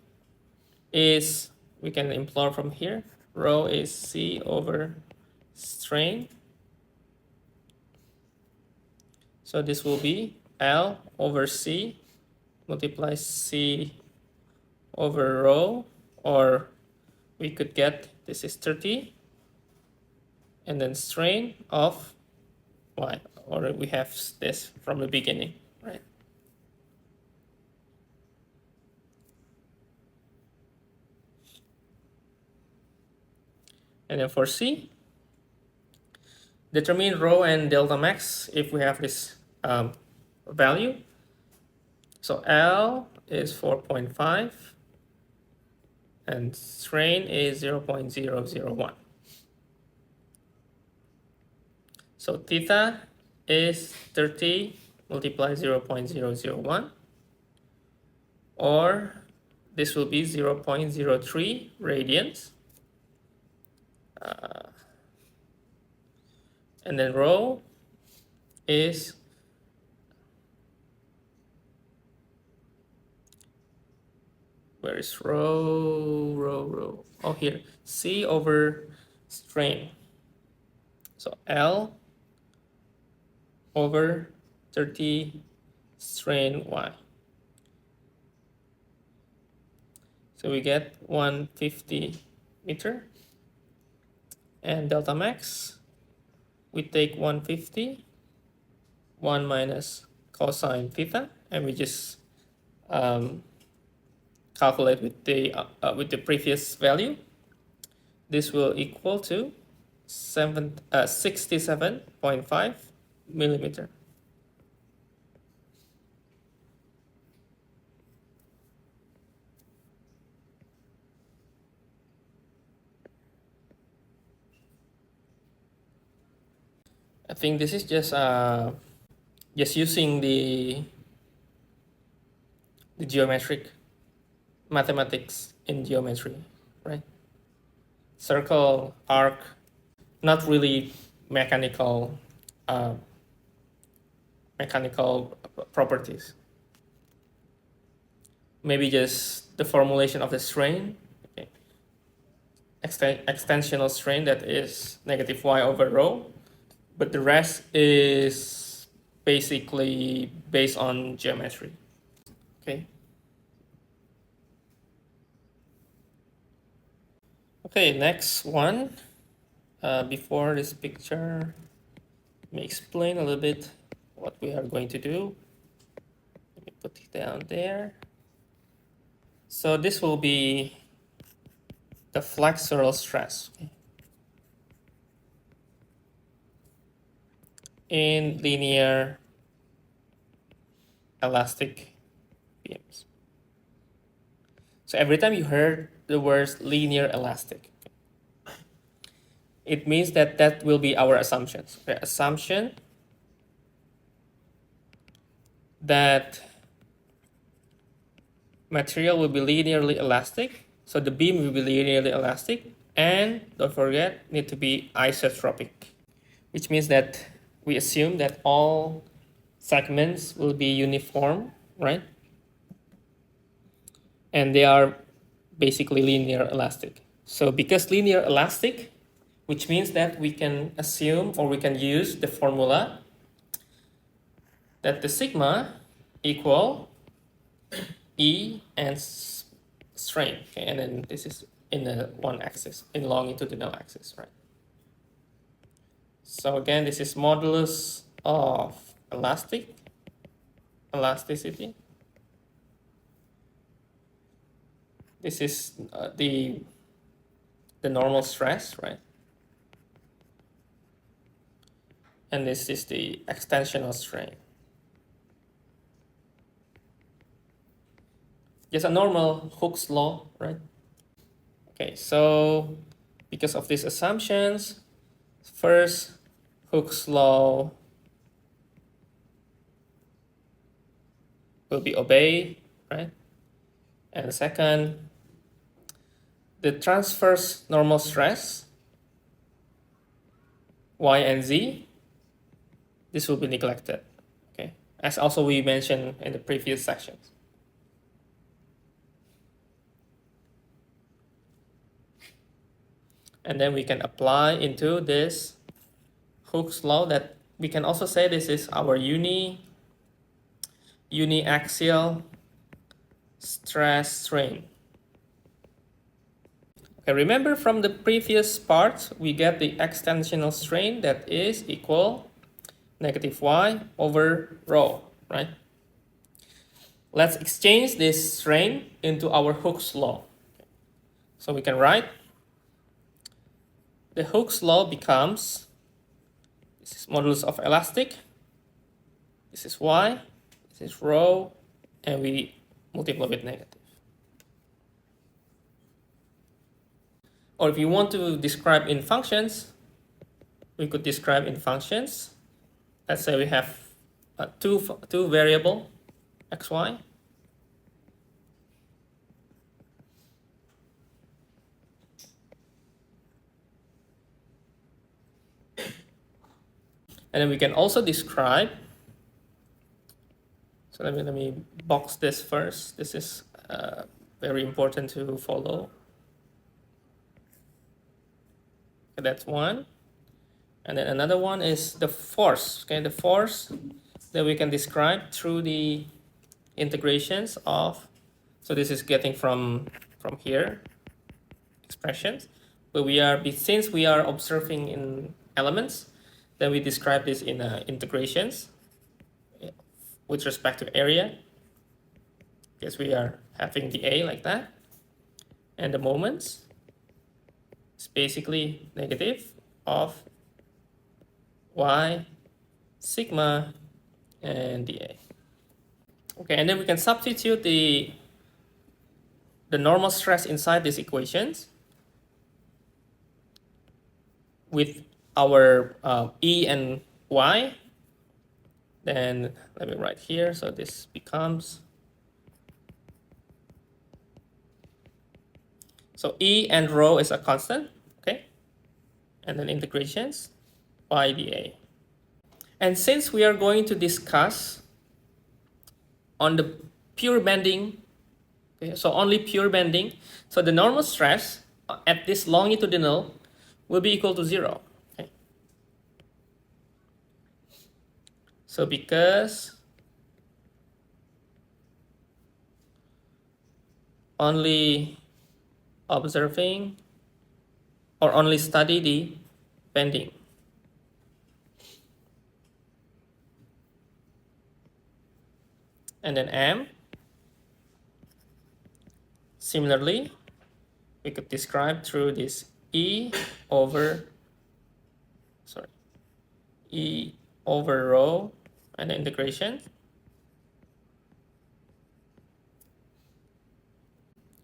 is, we can implore from here, rho is C over strain. So this will be L over C multiply C over rho, or we could get this is 30 and then strain of Y, or we have this from the beginning, right? And then for C, determine rho and delta max if we have this value. So L is 4.5 and strain is 0.001. So theta is 30 multiply 0.001, or this will be 0.03 radians. And then rho is where is rho? Oh, here, C over strain. So L over 30 strain Y. So we get 150 meter. And delta max, we take 150, 1 minus cosine theta, and we just calculate with the previous value. This will equal to 67.5 millimeter. I think this is just using the geometric mathematics in geometry, right? Circle, arc, not really mechanical properties. Maybe just the formulation of the strain, okay. Extensional strain that is negative y over rho, but the rest is basically based on geometry. Okay. Okay, next one. Before this picture, let me explain a little bit what we are going to do. Let me put it down there. So this will be the flexural stress, okay, in linear elastic beams. So every time you heard the words linear elastic, it means that that will be our assumptions. Okay? Assumption that material will be linearly elastic, so the beam will be linearly elastic, and don't forget, need to be isotropic, which means that we assume that all segments will be uniform, right? And they are basically linear elastic. So because linear elastic, which means that we can assume, or we can use the formula that the sigma equal E and strain, okay? And then this is in the one axis, in longitudinal axis, right? So again, this is modulus of elasticity. This is the normal stress, right? And this is the extensional strain. just a normal Hooke's law, right? Okay, so because of these assumptions, first, Hooke's law will be obeyed, right? And second, the transverse normal stress, y and z, this will be neglected, okay? As also we mentioned in the previous sections. And then we can apply into this Hooke's law that we can also say this is our uniaxial stress strain. Okay, remember from the previous part, we get the extensional strain that is equal negative y over rho, right? Let's exchange this strain into our Hooke's law. So we can write the Hooke's law becomes, this is modulus of elastic, this is y, this is rho, and we multiply with negative. Or if you want to describe in functions, we could describe in functions. Let's say we have two variable, x, y. And then we can also describe, so let me box this first. This is very important to follow. Okay, that's one. And then another one is the force, okay? The force that we can describe through the integrations of, so this is getting from here, expressions, but since we are observing in elements, then we describe this in integrations with respect to area, because we are having the A like that, and the moments is basically negative of y sigma and dA. Okay, and then we can substitute the normal stress inside these equations with our E and Y. Then let me write here. So this becomes, so E and rho is a constant, okay? And then integrations y dA. And since we are going to discuss on the pure bending, okay, so only pure bending, so the normal stress at this longitudinal will be equal to 0. Okay? So because only observing or only study the bending. And then M, similarly, we could describe through this E over rho and the integration.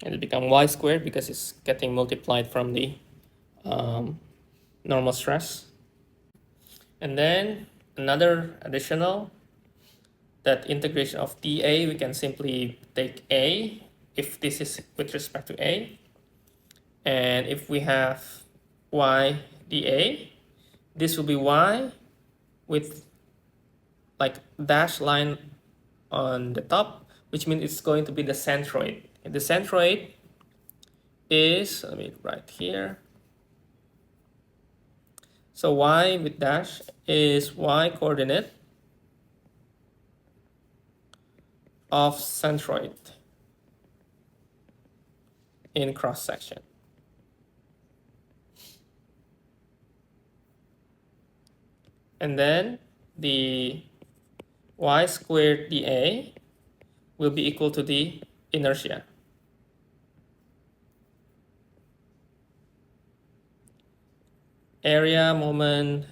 And it becomes y squared because it's getting multiplied from the normal stress. And then another additional, that integration of dA, we can simply take A if this is with respect to A. And if we have y dA, this will be y with like dash line on the top, which means it's going to be the centroid. And the centroid is, let me write here. So y with dash is y coordinate of centroid in cross section. And then the y squared dA will be equal to the inertia. Area moment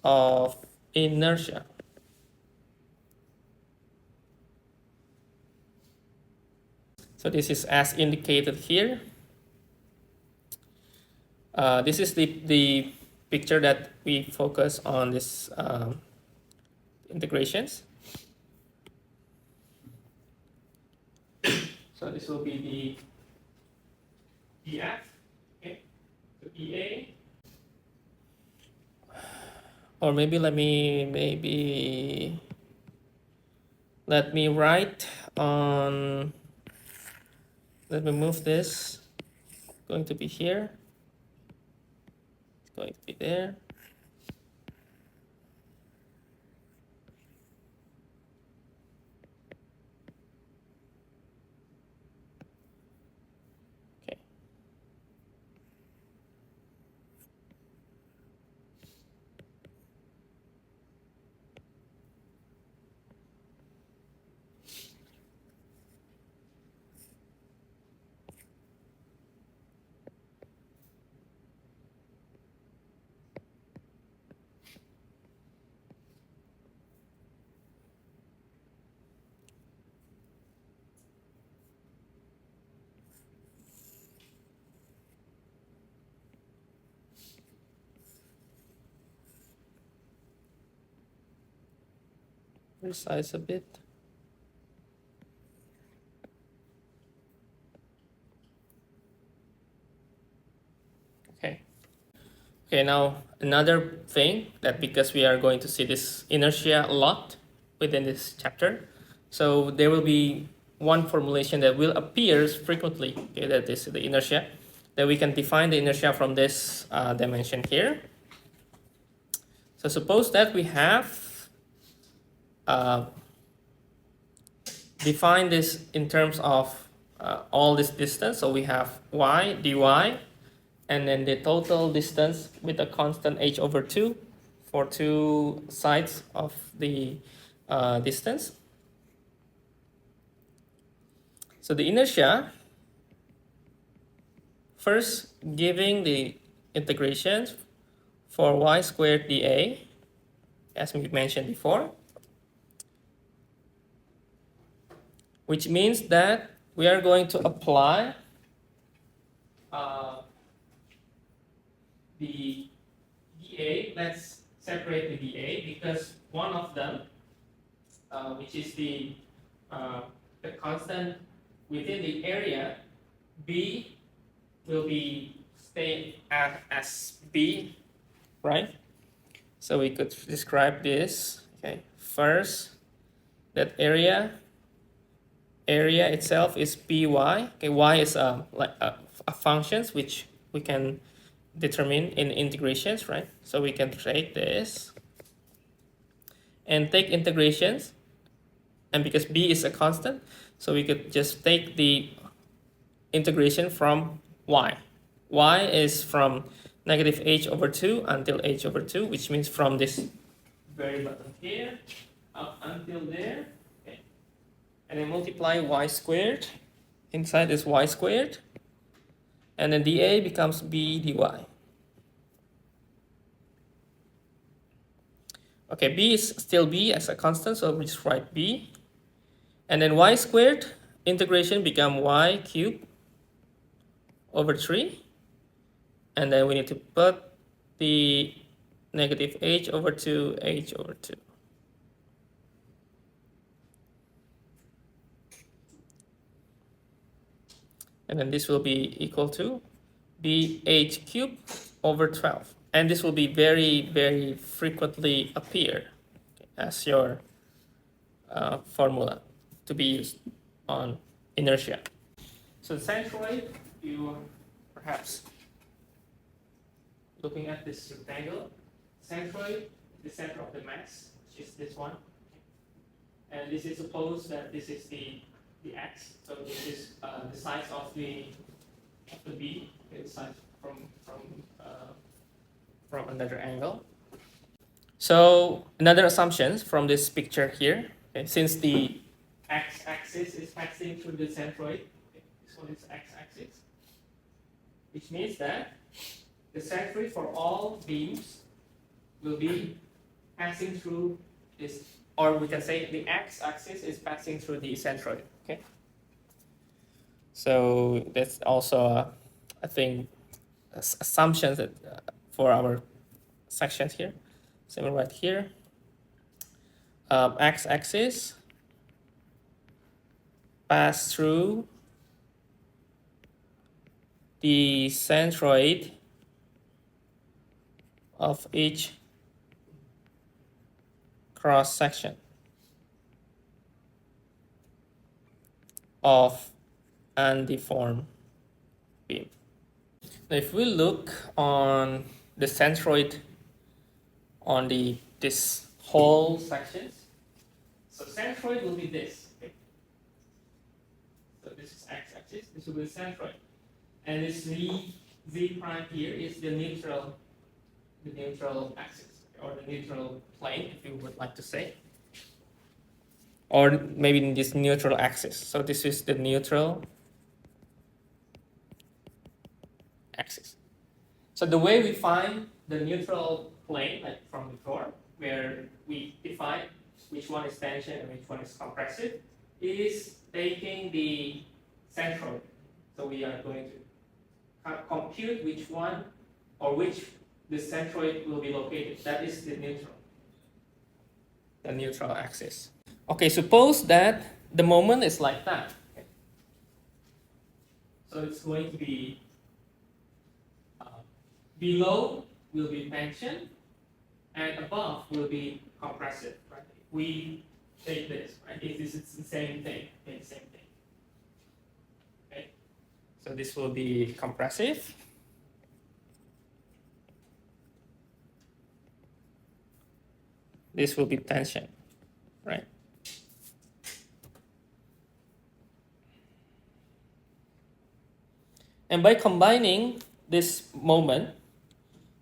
of inertia. So this is as indicated here. This is the picture that we focus on this integrations. So this will be the EF, okay, so EA. Or maybe let me write on, let me move this, it's going to be here, it's going to be there. Okay. Resize a bit. Okay. Okay, now another thing that, because we are going to see this inertia a lot within this chapter, so there will be one formulation that will appear frequently, okay, that is the inertia, that we can define the inertia from this dimension here. So suppose that we have defined this in terms of all this distance, so we have y dy, and then the total distance with a constant h/2 for two sides of the distance. So the inertia, first giving the integrations for y squared dA, as we mentioned before, which means that we are going to apply the dA. Let's separate the dA because one of them, which is the constant within the area, B will be stay as B, right? So we could describe this. Okay, first that area itself is By. Okay, y is like a functions which we can determine in integrations, right? So we can take this and take integrations, and because B is a constant, so we could just take the integration from y. Y is from negative h/2 until h/2, which means from this very bottom here up until there. Okay. And then multiply y squared. Inside is y squared. And then dA becomes B dy. Okay, B is still B as a constant, so we just write B. And then y squared integration become y cubed over 3. And then we need to put the negative h/2, h/2. And then this will be equal to bh cubed over 12. And this will be very, very frequently appear as your formula to be used on inertia. So centroid, you are perhaps looking at this rectangle. Centroid, the center of the mass, which is this one. And this is suppose that this is the x. So this is the size of the B, the size from another angle. So another assumption from this picture here, okay, since the x-axis is passing through the centroid, okay, this one is x-axis, which means that the centroid for all beams will be passing through this, or we can say the x-axis is passing through the centroid. Okay. So that's also, I think, assumptions that, for our sections here. So right here, x-axis pass through the centroid of each cross section of undeformed beam. Now if we look on the centroid on this whole sections, so centroid will be this. Okay? So this is x-axis, this will be the centroid, and this z prime here is the neutral axis, or the neutral plane, if you would like to say, or maybe in this neutral axis. So this is the neutral axis. So the way we find the neutral plane, like from before, where we define which one is tension and which one is compressive, is taking the centroid. So we are going to compute which one or which the centroid will be located. That is the neutral axis. Okay, suppose that the moment is like that. Okay. So it's going to be below will be tension and above will be compressive. Right? If we take this, right? If this is the same thing, okay, same thing. Okay. So this will be compressive. This will be tension, right? And by combining this moment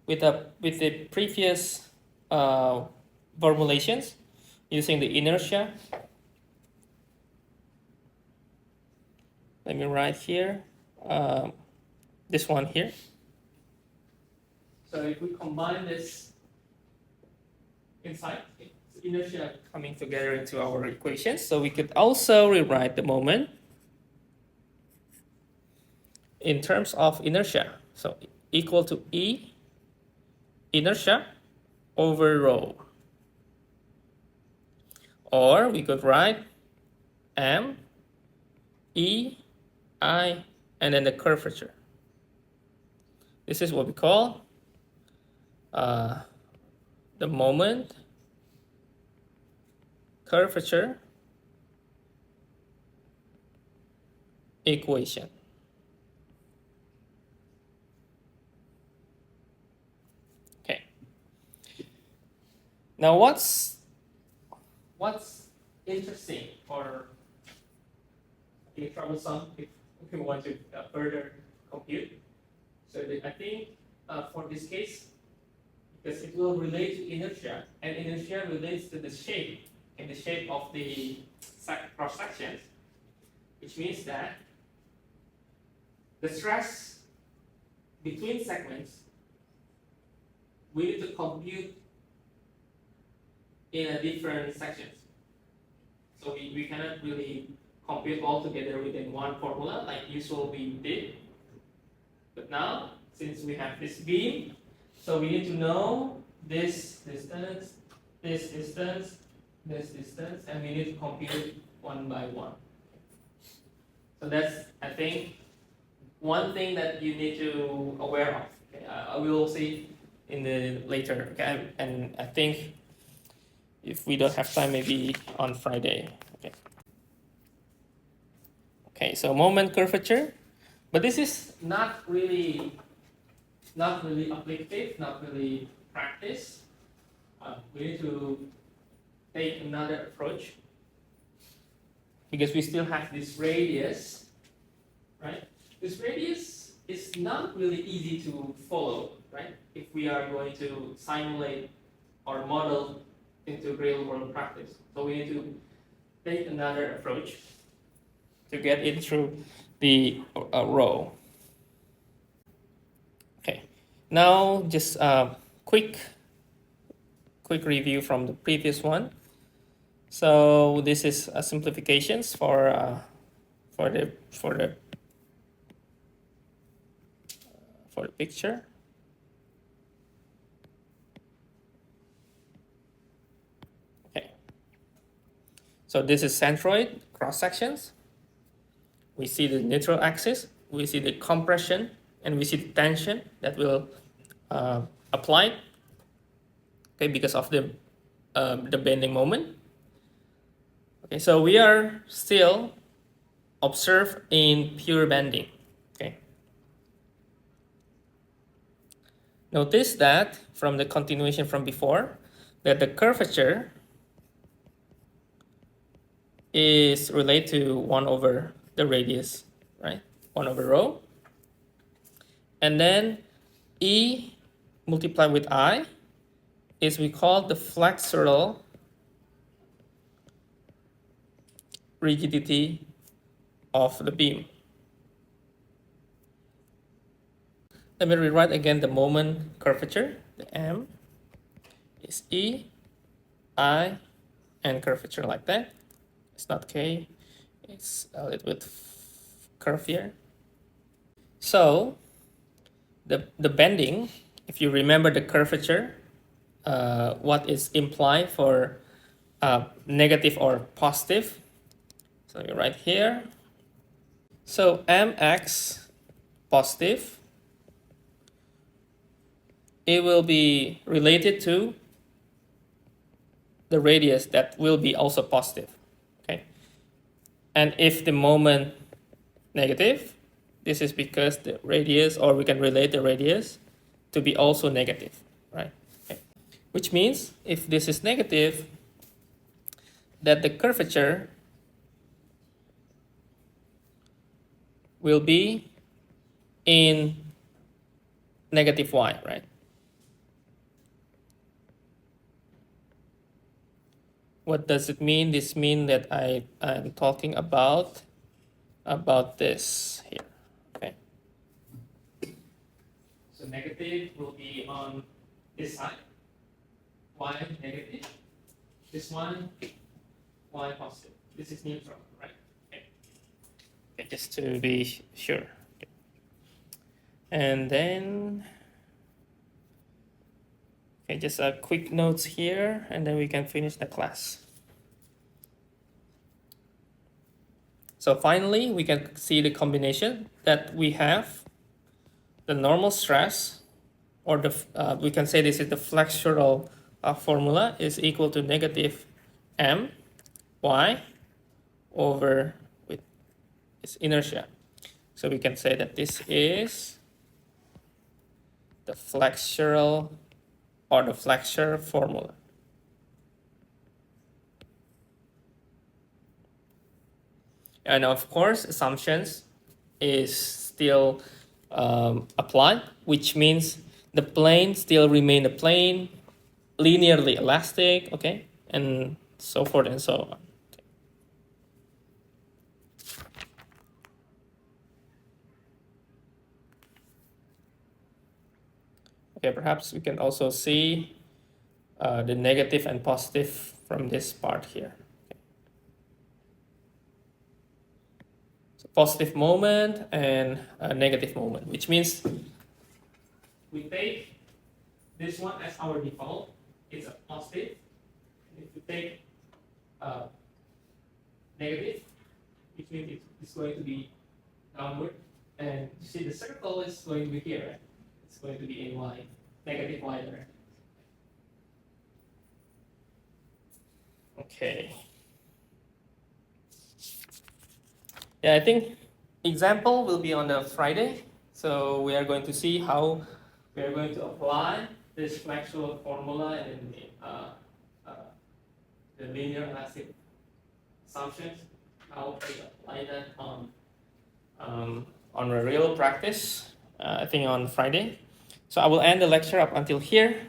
with the previous formulations, using the inertia, let me write here, this one here. So if we combine this inside, it's inertia coming together into our equations. So we could also rewrite the moment in terms of inertia. So equal to E inertia over rho. Or we could write M, E, I, and then the curvature. This is what we call the moment curvature equation. Okay. Now what's interesting or troublesome if we want to further compute? So I think for this case, because it will relate to inertia, and inertia relates to the shape and the shape of the cross sections, which means that the stress between segments we need to compute in a different sections. So we cannot really compute all together within one formula like usual we did. But now, since we have this beam, so we need to know this distance, this distance, this distance, and we need to compute one by one. So that's, I think, one thing that you need to aware of. Okay? I will see in the later. Okay, and I think if we don't have time, maybe on Friday. Okay. Okay. So moment curvature, but this is not really applicative, not really practice. We need to take another approach because we still have this radius, right? This radius is not really easy to follow, right? If we are going to simulate or model into real world practice. So we need to take another approach to get it through the row. Okay, now just a quick review from the previous one. So this is simplifications for the for the picture. Okay. So this is centroid cross sections. We see the neutral axis, we see the compression, and we see the tension that will apply. Okay, because of the bending moment. Okay, so we are still observed in pure bending. Okay. Notice that from the continuation from before, that the curvature is related to 1 over the radius, right? 1 over rho. And then E multiplied with I is we call the flexural rigidity of the beam. Let me rewrite again the moment curvature. The M is E, I, and curvature like that. It's not K, it's a little bit curvier. So the bending, if you remember the curvature, what is implied for negative or positive. So you write here. So mx positive, it will be related to the radius that will be also positive. Okay. And if the moment negative, this is because the radius, or we can relate the radius to be also negative, right? Okay. Which means if this is negative, that the curvature will be in negative y, right? What does it mean? This means that I'm talking about this here, okay? So negative will be on this side, y negative. This one, y positive. This is neutral, right? Okay, just to be sure. Okay. And then, okay, just a quick notes here, and then we can finish the class. So finally, we can see the combination that we have. The normal stress, or the we can say this is the flexural formula, is equal to negative m y over with its inertia. So we can say that this is the flexural or the flexure formula. And of course, assumptions is still applied, which means the plane still remain a plane, linearly elastic, okay, and so forth and so on. Okay, perhaps we can also see the negative and positive from this part here. Okay. So positive moment and a negative moment, which means we take this one as our default. It's a positive. And if we take negative, which means it's going to be downward, and you see the circle is going to be here, right? It's going to be in y, negative y there. Okay. Yeah, I think example will be on the Friday. So we are going to see how we are going to apply this flexural formula and the linear elastic assumptions. How we apply that on a real practice. I think on Friday. So I will end the lecture up until here.